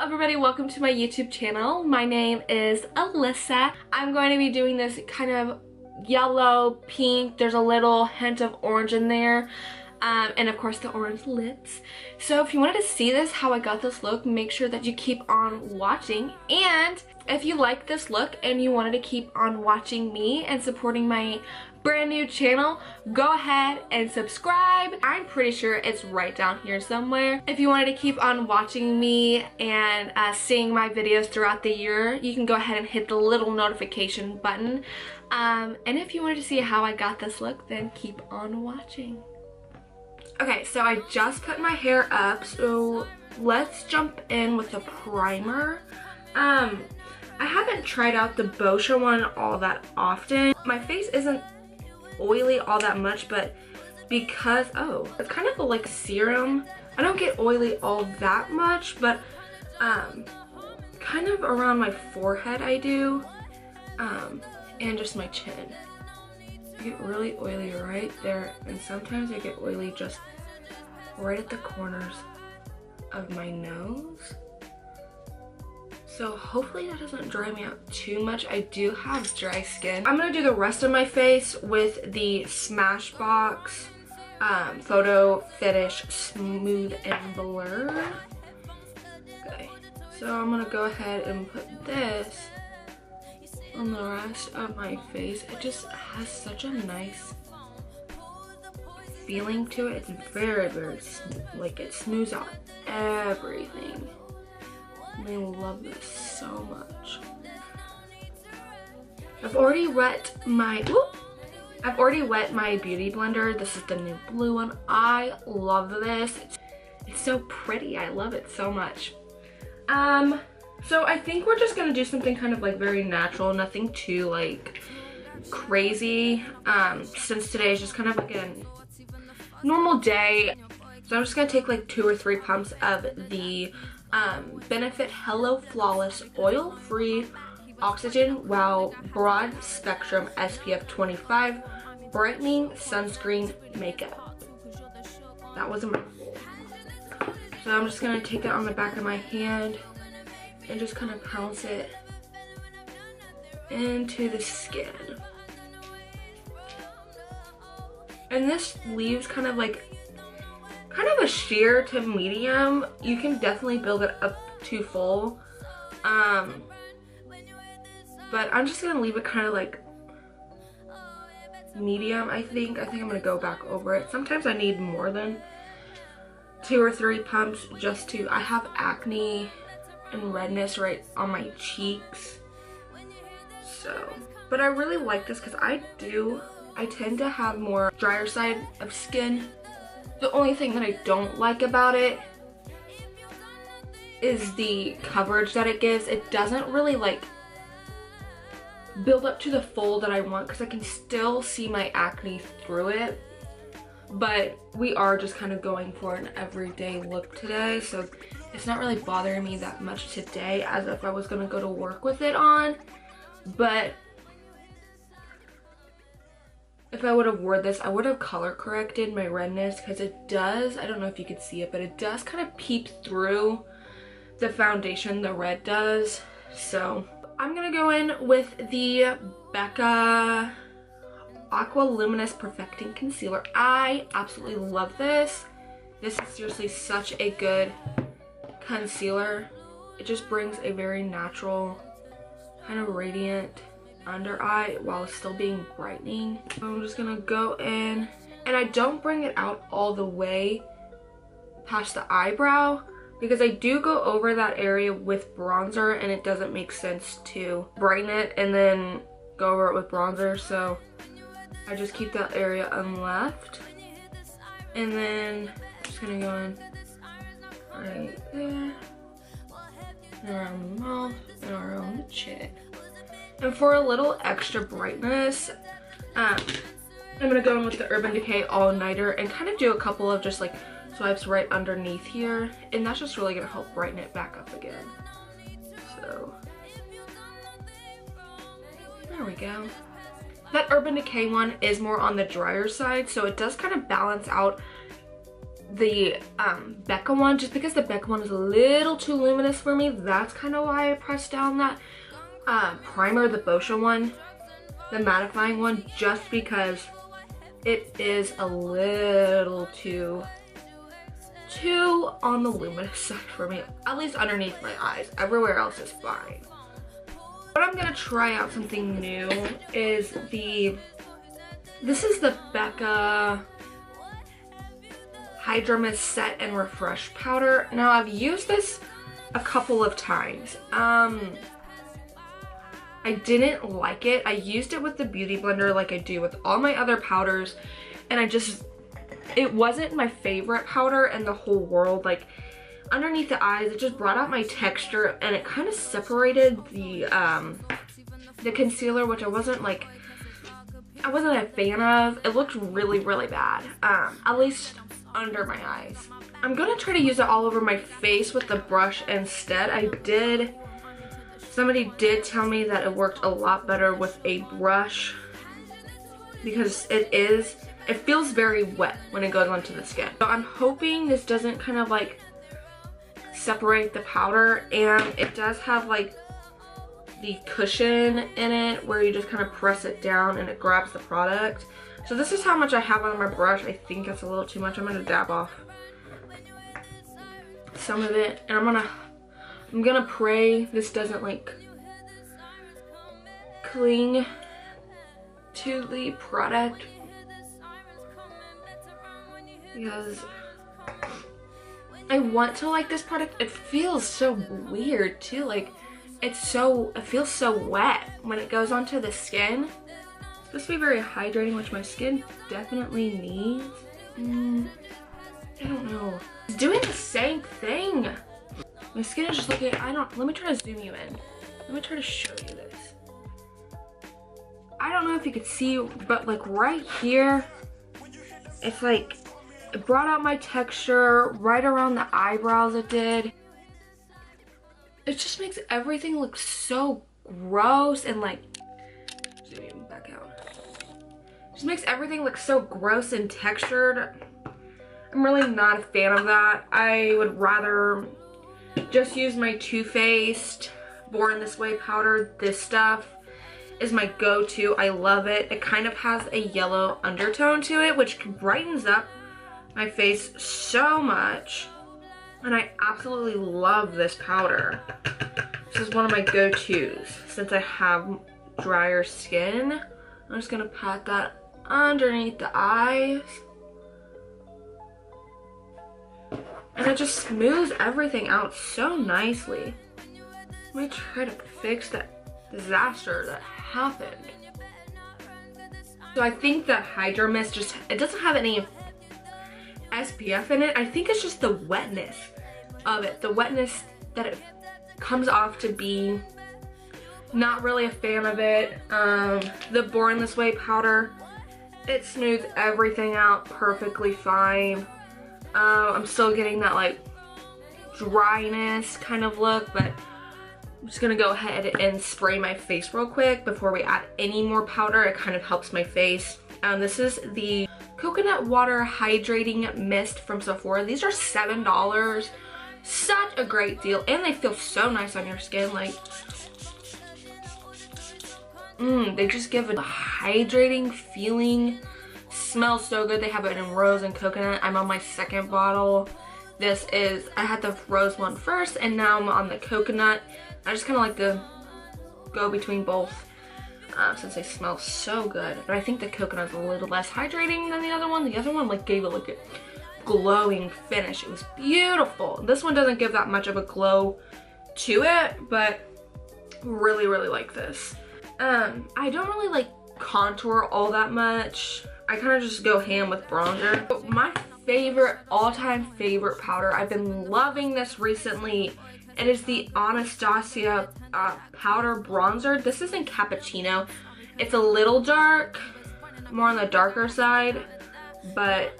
everybody, welcome to my YouTube channel. My name is Alyssa. I'm going to be doing this kind of yellow, pink, there's a little hint of orange in there, and of course the orange lips. So if you wanted to see this, how I got this look, make sure that you keep on watching. And if you like this look and you wanted to keep on watching me and supporting my brand new channel, go ahead and subscribe. I'm pretty sure it's right down here somewhere. If you wanted to keep on watching me and seeing my videos throughout the year, you can go ahead and hit the little notification button. And if you wanted to see how I got this look, then keep on watching. Okay, so I just put my hair up, so let's jump in with the primer. I haven't tried out the Boscia one all that often. My face isn't oily all that much, but because, it's kind of a like serum. I don't get oily all that much, but kind of around my forehead I do, and just my chin. I get really oily right there, and sometimes I get oily just right at the corners of my nose. So hopefully that doesn't dry me out too much. I do have dry skin. I'm gonna do the rest of my face with the Smashbox Photo Finish Smooth and Blur. Okay, so I'm gonna go ahead and put this on the rest of my face. It just has such a nice feeling to it. It's very, like it smooths out everything. I love this so much. I've already wet my beauty blender. This is the new blue one. I love this. It's so pretty. I love it so much. So I think we're just gonna do something kind of like very natural, nothing too like crazy. Since today is just kind of like a normal day. So I'm just gonna take like 2 or 3 pumps of the Benefit Hello Flawless Oil-Free Oxygen Wow Broad Spectrum SPF 25 Brightening Sunscreen Makeup. That was a mouthful. So I'm just gonna take that on the back of my hand and just kind of pounce it into the skin. And this leaves kind of a sheer to medium. You can definitely build it up to full. But I'm just gonna leave it kind of like medium, I think. I'm gonna go back over it. Sometimes I need more than 2 or 3 pumps just to, I have acne and redness right on my cheeks. So, but I really like this because I tend to have more drier side of skin. The only thing that I don't like about it is the coverage that it gives. It doesn't really like build up to the fold that I want because I can still see my acne through it. But we are just kind of going for an everyday look today, so it's not really bothering me that much today as if I was gonna go to work with it on. But if I would have wore this, I would have color corrected my redness because it does, I don't know if you could see it, but it does kind of peep through the foundation, the red does. So I'm gonna go in with the Becca Aqua Luminous Perfecting Concealer. I absolutely love this. This is seriously such a good concealer. It just brings a very natural, kind of radiant under eye while still being brightening. I'm just gonna go in, and I don't bring it out all the way past the eyebrow because I do go over that area with bronzer and it doesn't make sense to brighten it and then go over it with bronzer. So I just keep that area unleft, and then I'm just gonna go in right there, and around the mouth, and around the chin. And for a little extra brightness, I'm gonna go in with the Urban Decay All Nighter and kind of do a couple of just like swipes right underneath here, and that's just really gonna help brighten it back up again. So there we go. That Urban Decay one is more on the drier side, so it does kind of balance out the Becca one, just because the Becca one is a little too luminous for me. That's kind of why I pressed down that primer, the Boscia one, the mattifying one, just because it is a little too on the luminous side for me, at least underneath my eyes. Everywhere else is fine. But I'm gonna try out something new is this is the Becca Hydra Mist Set and Refresh Powder. Now I've used this a couple of times. I didn't like it. I used it with the Beauty Blender like I do with all my other powders, and it wasn't my favorite powder in the whole world. Like underneath the eyes, it just brought out my texture, and it kind of separated the concealer, which I wasn't a fan of. It looked really, really bad, at least under my eyes. I'm gonna try to use it all over my face with the brush instead. Somebody did tell me that it worked a lot better with a brush because it feels very wet when it goes onto the skin. So I'm hoping this doesn't kind of like separate the powder, and it does have like the cushion in it where you just kind of press it down and it grabs the product. So this is how much I have on my brush. I think it's a little too much. I'm gonna dab off some of it, and I'm gonna pray this doesn't like cling to the product, because I want to like this product. It feels so weird too, like it feels so wet when it goes onto the skin. It's supposed to be very hydrating, which my skin definitely needs. I don't know. It's doing the same thing. My skin is just looking, let me try to zoom you in. Let me try to show you this. I don't know if you could see, but like right here, it's like, it brought out my texture right around the eyebrows it did. It just makes everything look so gross and like, zoom you back out. Just makes everything look so gross and textured. I'm really not a fan of that. I would rather just use my Too Faced Born This Way powder. This stuff is my go-to. I love it. It kind of has a yellow undertone to it, which brightens up my face so much. And I absolutely love this powder. This is one of my go-tos since I have drier skin. I'm just gonna pat that underneath the eyes. And it just smooths everything out so nicely. Let me try to fix that disaster that happened. So I think the Hydra Mist it doesn't have any SPF in it. I think it's just the wetness of it. The wetness that it comes off to be. Not really a fan of it. The Born This Way powder, it smooths everything out perfectly fine. I'm still getting that like dryness kind of look, but I'm just gonna go ahead and spray my face real quick before we add any more powder. It kind of helps my face. This is the Coconut Water Hydrating Mist from Sephora. These are $7. Such a great deal, and they feel so nice on your skin. Like, they just give it a hydrating feeling. Smells so good. They have it in rose and coconut. I'm on my second bottle. I had the rose one first, and now I'm on the coconut. I just kind of like to go between both since they smell so good. But I think the coconut's a little less hydrating than the other one. The other one like gave it like a glowing finish. It was beautiful. This one doesn't give that much of a glow to it, but really, really like this. I don't really like contour all that much. I kind of just go ham with bronzer. But my favorite, all-time favorite powder, I've been loving this recently. It is the Anastasia powder bronzer. This is in Cappuccino. It's a little dark, more on the darker side, but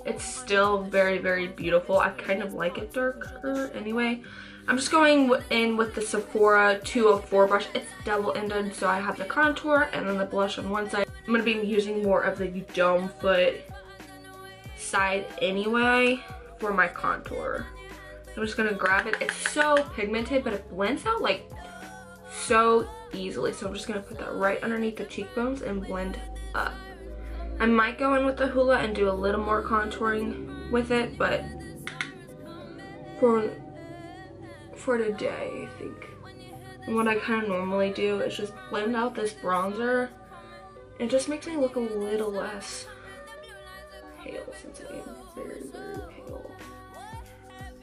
it's still very, very beautiful. I kind of like it darker anyway. I'm just going in with the Sephora 204 brush. It's double-ended, so I have the contour and then the blush on one side. I'm going to be using more of the Dome Foot side anyway for my contour. I'm just gonna grab it. It's so pigmented, but it blends out like so easily. So I'm just gonna put that right underneath the cheekbones and blend up. I might go in with the Hoola and do a little more contouring with it, but for today, I think. And what I kind of normally do is just blend out this bronzer. It just makes me look a little less pale since I am very, very pale.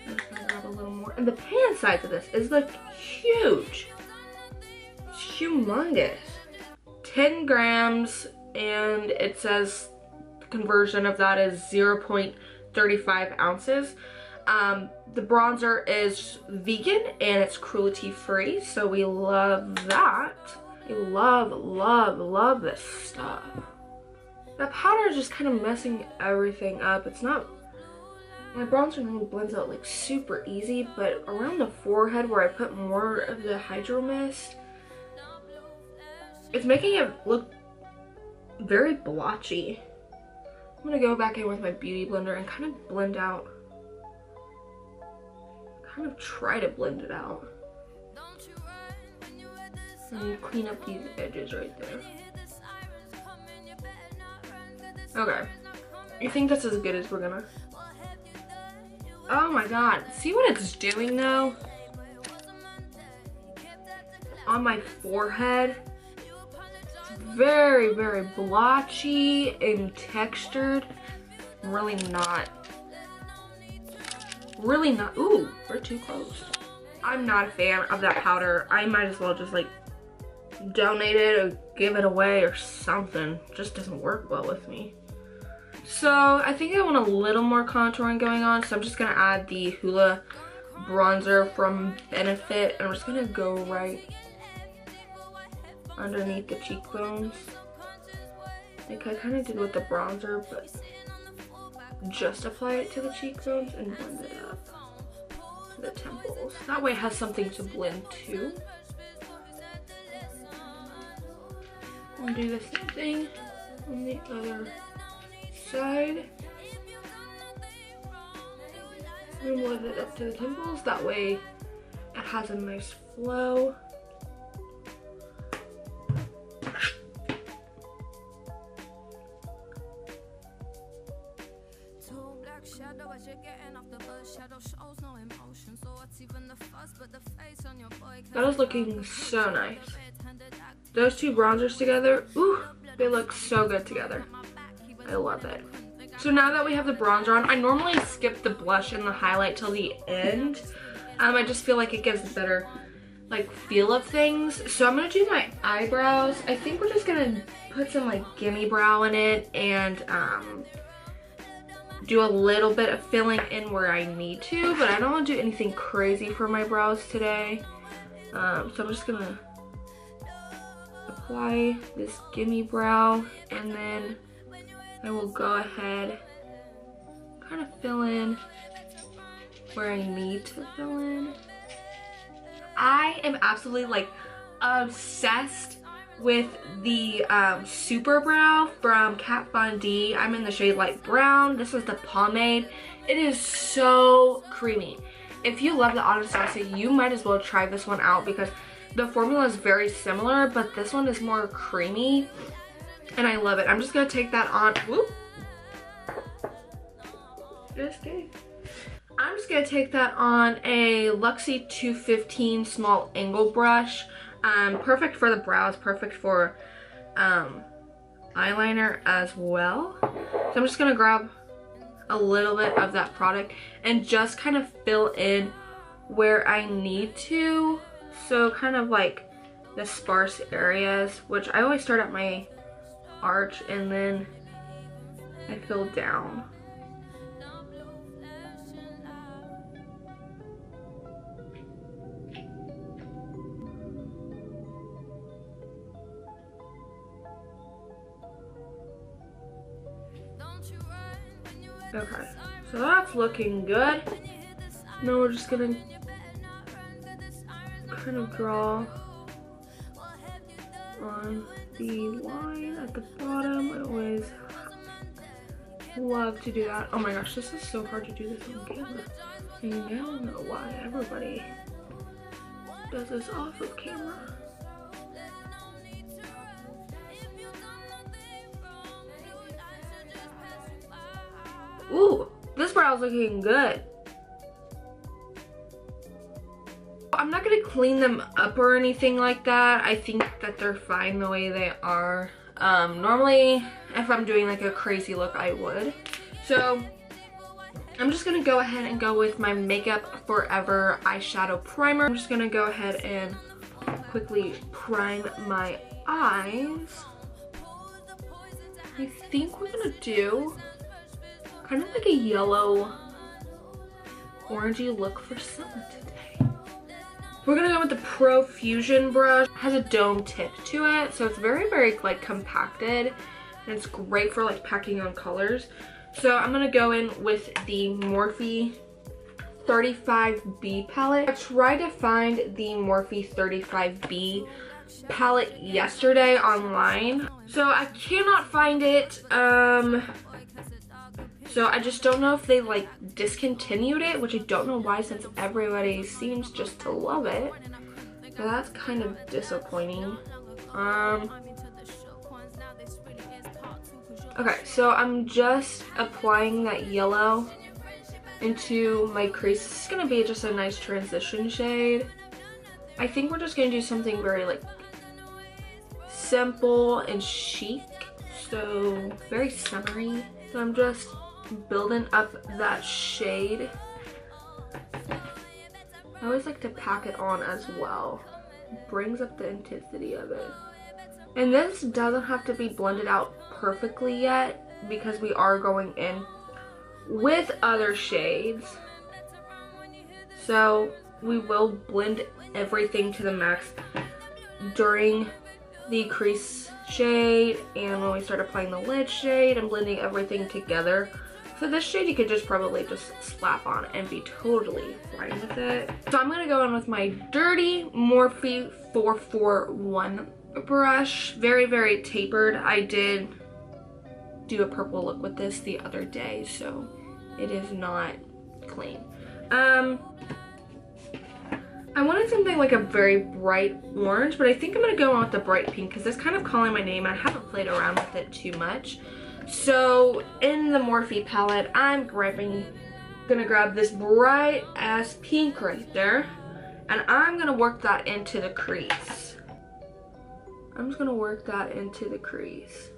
I'm just gonna grab a little more. And the pan size of this is like huge. It's humongous. 10 grams, and it says the conversion of that is 0.35 ounces. The bronzer is vegan and it's cruelty free, so we love that. I love, love, love this stuff. That powder is just kind of messing everything up. It's not, my bronzer normally blends out like super easy, but around the forehead where I put more of the hydro mist, it's making it look very blotchy. I'm gonna go back in with my beauty blender and kind of blend out, kind of try to blend it out. And clean up these edges right there. Okay. I think that's as good as we're gonna. Oh my god. See what it's doing though? On my forehead. It's very, very blotchy and textured. Really not. Ooh, we're too close. I'm not a fan of that powder. I might as well just like donate it or give it away or something. It just doesn't work well with me. So I think I want a little more contouring going on, so I'm just gonna add the Hoola bronzer from Benefit, and I'm just gonna go right underneath the cheekbones, like I kind of did with the bronzer, but just apply it to the cheekbones and blend it up to the temples. That way it has something to blend to. And do the same thing on the other side. And blend it up to the temples. That way it has a nice flow. That is looking so nice. Those two bronzers together, ooh, they look so good together. I love it. So now that we have the bronzer on, I normally skip the blush and the highlight till the end. I just feel like it gives a better like feel of things. So I'm gonna do my eyebrows. I think we're just gonna put some like gimme brow in it and do a little bit of filling in where I need to, but I don't want to do anything crazy for my brows today. So I'm just gonna apply this gimme brow, and then I will go ahead kind of fill in where I need to fill in. I am absolutely like obsessed with the Super Brow from Kat Von D. I'm in the shade light brown. This is the pomade. It is so creamy. If you love the Anastasia, you might as well try this one out because the formula is very similar, but this one is more creamy and I love it. I'm just gonna take that on. Whoop. Just kidding. I'm just gonna take that on a Luxie 215 small angle brush. Perfect for the brows, perfect for eyeliner as well. So I'm just gonna grab a little bit of that product and just kind of fill in where I need to. So kind of like the sparse areas, which I always start at my arch and then I fill down. Okay, so that's looking good. Now we're just gonna kind of draw on the line at the bottom. I always love to do that. Oh my gosh, this is so hard to do this on camera. And you now know why everybody does this off of camera. Ooh, this brow's looking good. I'm not gonna clean them up or anything like that. I think that they're fine the way they are. Normally, if I'm doing like a crazy look, I would. So, I'm just gonna go ahead and go with my Makeup Forever eyeshadow primer. I'm just gonna go ahead and quickly prime my eyes. I think we're gonna do kind of like a yellow orangey look for summer today. We're gonna go with the Pro Fusion brush. It has a dome tip to it, so it's very, very like compacted, and it's great for like packing on colors. So I'm gonna go in with the Morphe 35B palette. I tried to find the Morphe 35B palette yesterday online, so I cannot find it. So I just don't know if they like discontinued it, which I don't know why, since everybody seems just to love it. So that's kind of disappointing. Okay, so I'm just applying that yellow into my crease. This is gonna be just a nice transition shade. I think we're just gonna do something very like simple and chic, so very summery. So I'm just building up that shade. I always like to pack it on as well. It brings up the intensity of it. And this doesn't have to be blended out perfectly yet, because we are going in with other shades. So we will blend everything to the max during the crease shade, and when we start applying the lid shade and blending everything together. So this shade you could just probably just slap on and be totally fine with it. So I'm gonna go in with my dirty Morphe 441 brush. Very, very tapered. I did do a purple look with this the other day, so it is not clean. I wanted something like a very bright orange, but I think I'm gonna go on with the bright pink because it's kind of calling my name and I haven't played around with it too much. So in the Morphe palette, I'm gonna grab this bright ass pink right there, and I'm gonna work that into the crease. I'm just gonna work that into the crease.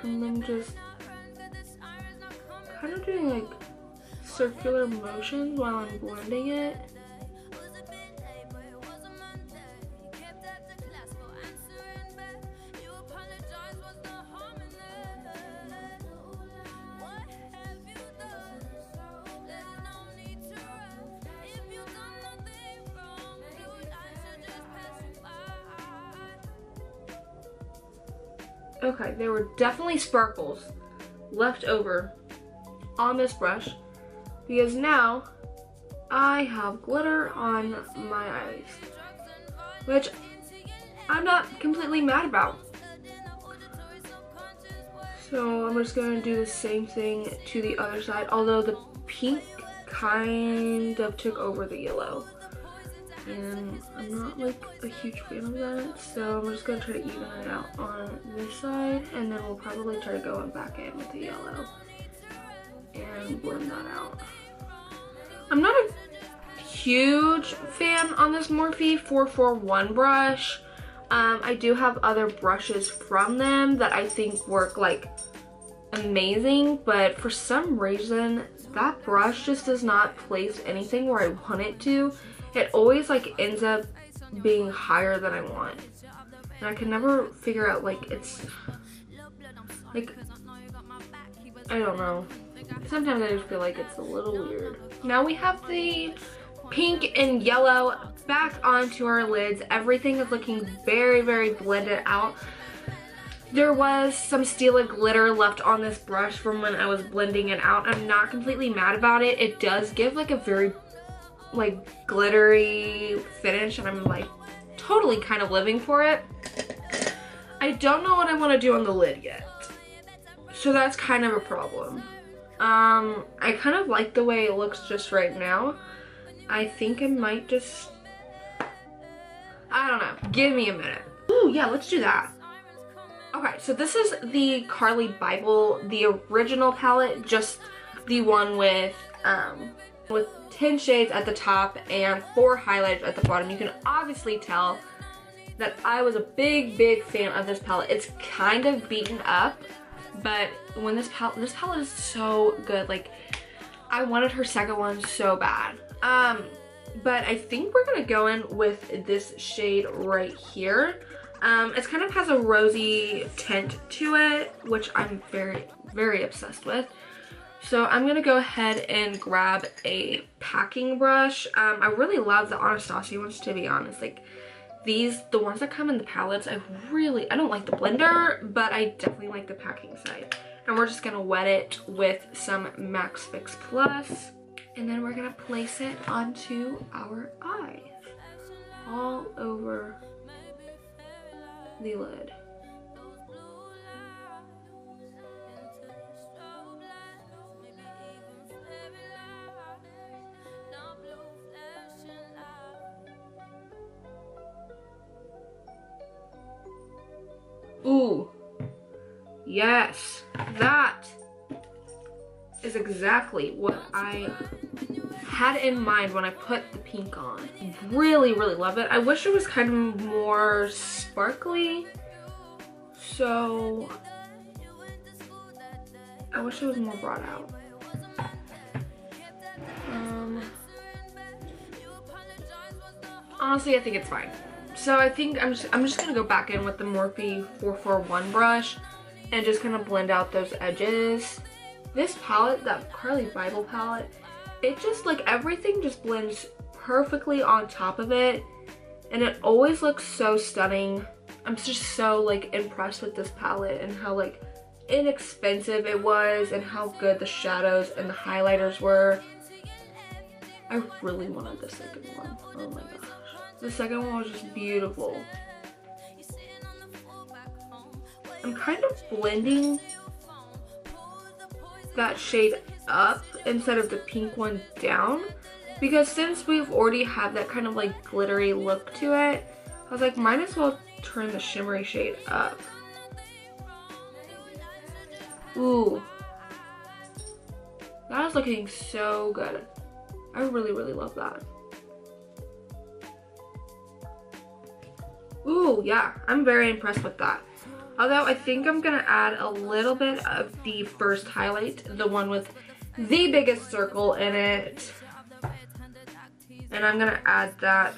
And then just kind of doing like circular motions while I'm blending it. Okay, there were definitely sparkles left over on this brush, because now I have glitter on my eyes, which I'm not completely mad about. So I'm just going to do the same thing to the other side, although the pink kind of took over the yellow. And I'm not like a huge fan of that, so I'm just going to try to even it out on this side, and then we'll probably try to go back in with the yellow and blend that out. I'm not a huge fan on this Morphe 441 brush. I do have other brushes from them that I think work like amazing, but for some reason that brush just does not place anything where I want it to. It always like ends up being higher than I want, and I can never figure out, like, it's like, I don't know, sometimes I just feel like it's a little weird. Now we have the pink and yellow back onto our lids. Everything is looking very, very blended out. There was some Stila glitter left on this brush from when I was blending it out. I'm not completely mad about it. It does give like a very like glittery finish, and I'm like totally kind of living for it. I don't know what I want to do on the lid yet, so that's kind of a problem. I kind of like the way it looks just right now. I think I might just, I don't know, give me a minute. Ooh, yeah, let's do that. Okay, so this is the Carly Bible, the original palette, just the one with 10 shades at the top and 4 highlighters at the bottom. You can obviously tell that I was a big fan of this palette. It's kind of beaten up, but when this palette is so good. Like, I wanted her second one so bad. But I think we're gonna go in with this shade right here. It kind of has a rosy tint to it, which I'm very obsessed with. So I'm gonna go ahead and grab a packing brush. I really love the Anastasia ones, to be honest. Like, the ones that come in the palettes, I don't like the blender, but I definitely like the packing side. And we're just gonna wet it with some Max Fix Plus, and then we're gonna place it onto our eye, all over the lid. Ooh, yes, that is exactly what I had in mind when I put the pink on. Really love it. I wish it was kind of more sparkly, so I wish it was more brought out. Honestly, I think it's fine. So I think I'm just gonna go back in with the Morphe 441 brush and just kind of blend out those edges. This palette, that Carly Bible palette, it just, like, everything just blends perfectly on top of it, and it always looks so stunning. I'm just so, like, impressed with this palette and how, like, inexpensive it was and how good the shadows and the highlighters were. I really wanted the second one. Oh my gosh. The second one was just beautiful. I'm kind of blending that shade up instead of the pink one down, because since we've already had that kind of like glittery look to it, I was like, might as well turn the shimmery shade up. Ooh, that is looking so good. I really love that. Ooh, yeah, I'm very impressed with that. Although I think I'm gonna add a little bit of the first highlight, the one with the biggest circle in it. And I'm gonna add that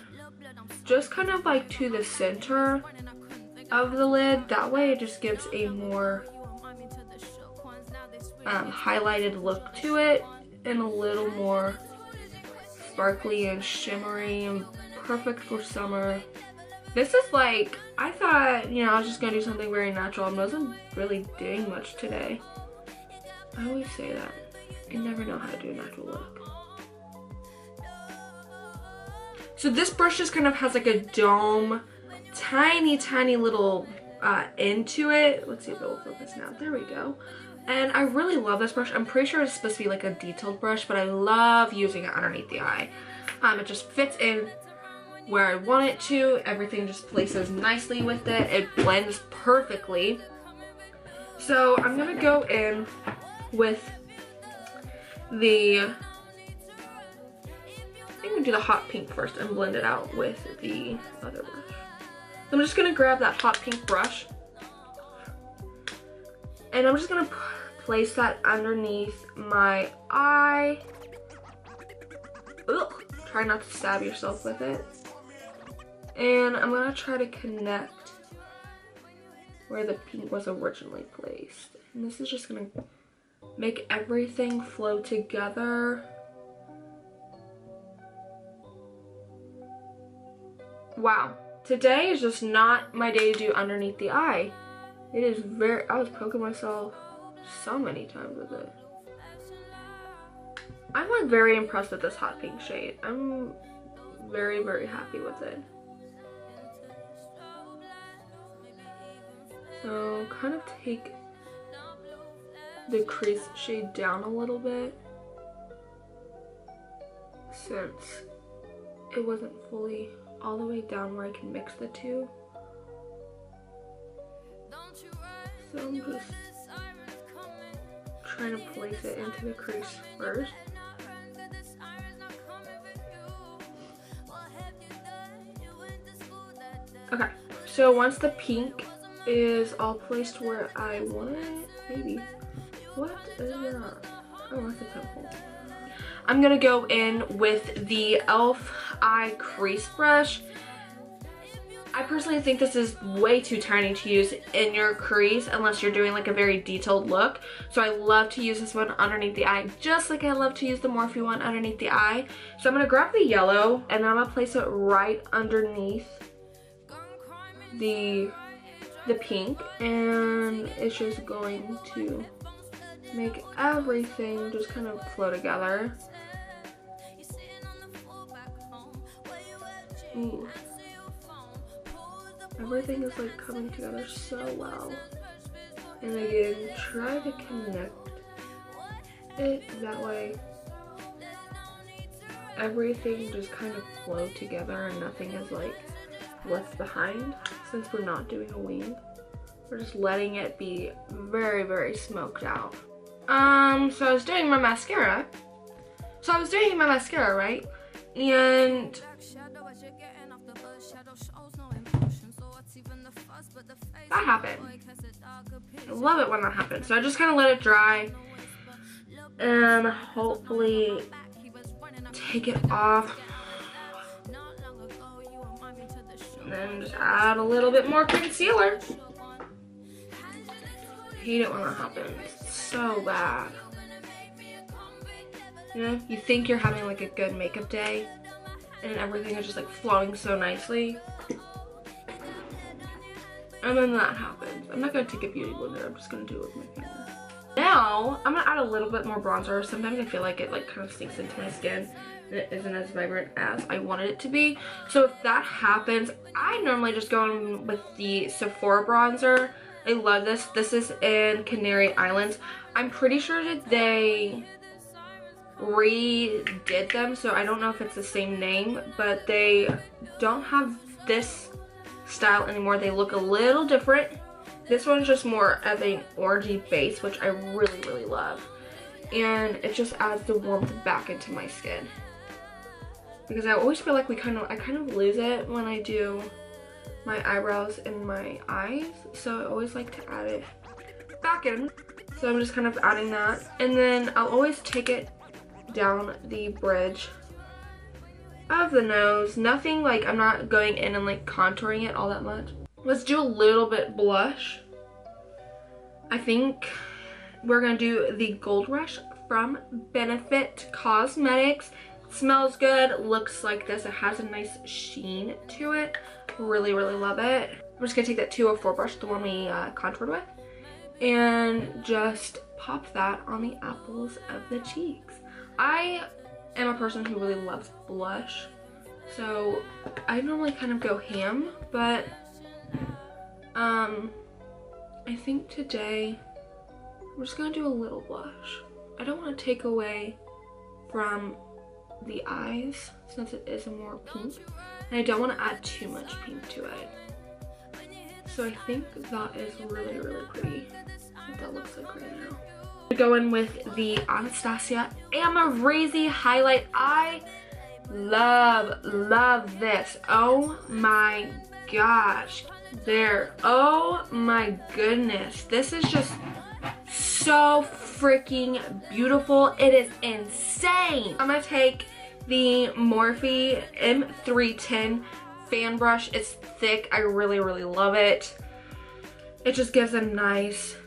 just kind of like to the center of the lid. That way it just gives a more highlighted look to it and a little more sparkly and shimmery and perfect for summer. This is like, I thought, you know, I was just gonna do something very natural. I wasn't really doing much today. I always say that. I never know how to do a natural look. So this brush just kind of has like a dome, tiny little end to it. Let's see if it will focus now. There we go. And I really love this brush. I'm pretty sure it's supposed to be like a detailed brush, but I love using it underneath the eye. It just fits in where I want it to. Everything just places nicely with it. It blends perfectly. So I'm gonna go in with the, I think I'm gonna do the hot pink first and blend it out with the other brush. So I'm just gonna grab that hot pink brush and I'm just gonna place that underneath my eye. Ugh. Try not to stab yourself with it. And I'm gonna try to connect where the pink was originally placed. And this is just gonna make everything flow together. Wow, today is just not my day to do underneath the eye. It is I was poking myself so many times with it. I'm like very impressed with this hot pink shade. I'm very, very happy with it. So kind of take the crease shade down a little bit since it wasn't fully all the way down where I can mix the two. So I'm just trying to place it into the crease first. Okay, so once the pink is all placed where I want it, maybe. What is that? Oh, that's a temple. I'm gonna go in with the e.l.f. eye crease brush. I personally think this is way too tiny to use in your crease unless you're doing like a very detailed look. So I love to use this one underneath the eye, just like I love to use the Morphe one underneath the eye. So I'm gonna grab the yellow and I'm gonna place it right underneath the pink, and it's just going to make everything just kind of flow together. Ooh. Everything is like coming together so well. And again, try to connect it that way. Everything just kind of flow together and nothing is like left behind. Since we're not doing a wing, we're just letting it be very, very smoked out. So I was doing my mascara. Right? And that happened. I love it when that happens. So I just kind of let it dry and hopefully take it off. And then just add a little bit more concealer. I hate it when that happens. It's so bad. You know, you think you're having like a good makeup day and everything is just like flowing so nicely. And then that happens. I'm not gonna take a beauty blender, I'm just gonna do it with my finger. Now, I'm gonna add a little bit more bronzer. Sometimes I feel like it like kind of sinks into my skin and it isn't as vibrant as I wanted it to be. So if that happens, I normally just go in with the Sephora bronzer. I love this. This is in Canary Islands. I'm pretty sure that they redid them, so I don't know if it's the same name, but they don't have this style anymore. They look a little different. This one's just more of an orangey base, which I really, really love. And it just adds the warmth back into my skin. Because I always feel like I kind of lose it when I do my eyebrows and my eyes. So I always like to add it back in. So I'm just kind of adding that. And then I'll always take it down the bridge of the nose. Nothing like, I'm not going in and like contouring it all that much. Let's do a little bit blush. I think we're gonna do the Gold Rush from Benefit Cosmetics. It smells good, looks like this. It has a nice sheen to it. Really, really love it. I'm just gonna take that 204 brush, the one we contoured with, and just pop that on the apples of the cheeks. I am a person who really loves blush, so I normally kind of go ham, but I think today I'm just gonna do a little blush. I don't want to take away from the eyes since it is a more pink, and I don't want to add too much pink to it. So I think that is really, really pretty. What that looks like right now. I'm gonna go in with the Anastasia Amarazzi highlight. I love this. Oh my gosh. There. Oh my goodness. This is just so freaking beautiful. It is insane. I'm gonna take the Morphe M310 fan brush. It's thick. I really, really love it. It just gives a nice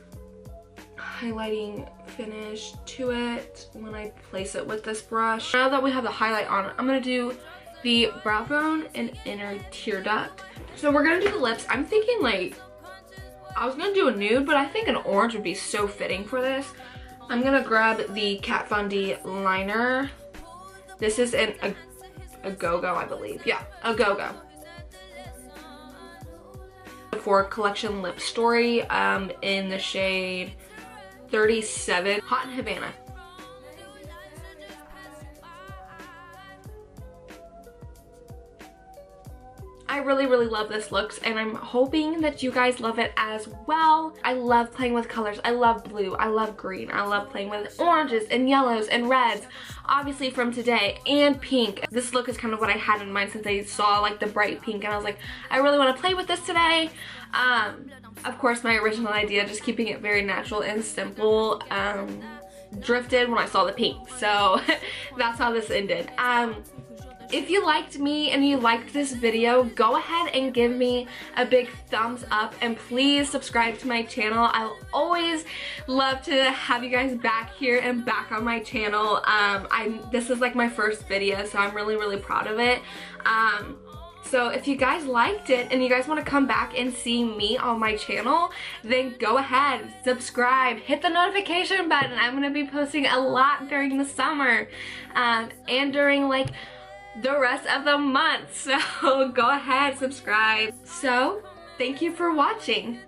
highlighting finish to it when I place it with this brush. Now that we have the highlight on, I'm gonna do the brow bone and inner tear duct. So we're gonna do the lips. I'm thinking like, I was gonna do a nude, but I think an orange would be so fitting for this. I'm gonna grab the Kat Von D liner. This is in a Go-Go, I believe. Yeah, a Go-Go. For Collection Lip Story in the shade 37, Hot and Havana. I really love this looks, and I'm hoping that you guys love it as well. I love playing with colors. I love blue, I love green, I love playing with oranges and yellows and reds, obviously from today, and pink. This look is kind of what I had in mind since I saw like the bright pink, and I was like, I really want to play with this today. Of course, my original idea, just keeping it very natural and simple, drifted when I saw the pink, so that's how this ended. If you liked me and you liked this video, go ahead and give me a big thumbs up, and please subscribe to my channel. I'll always love to have you guys back here and back on my channel. This is like my first video, so I'm really proud of it. So if you guys liked it and you guys want to come back and see me on my channel, then go ahead, subscribe, hit the notification button. I'm going to be posting a lot during the summer and during like the rest of the month, so go ahead, subscribe. So thank you for watching.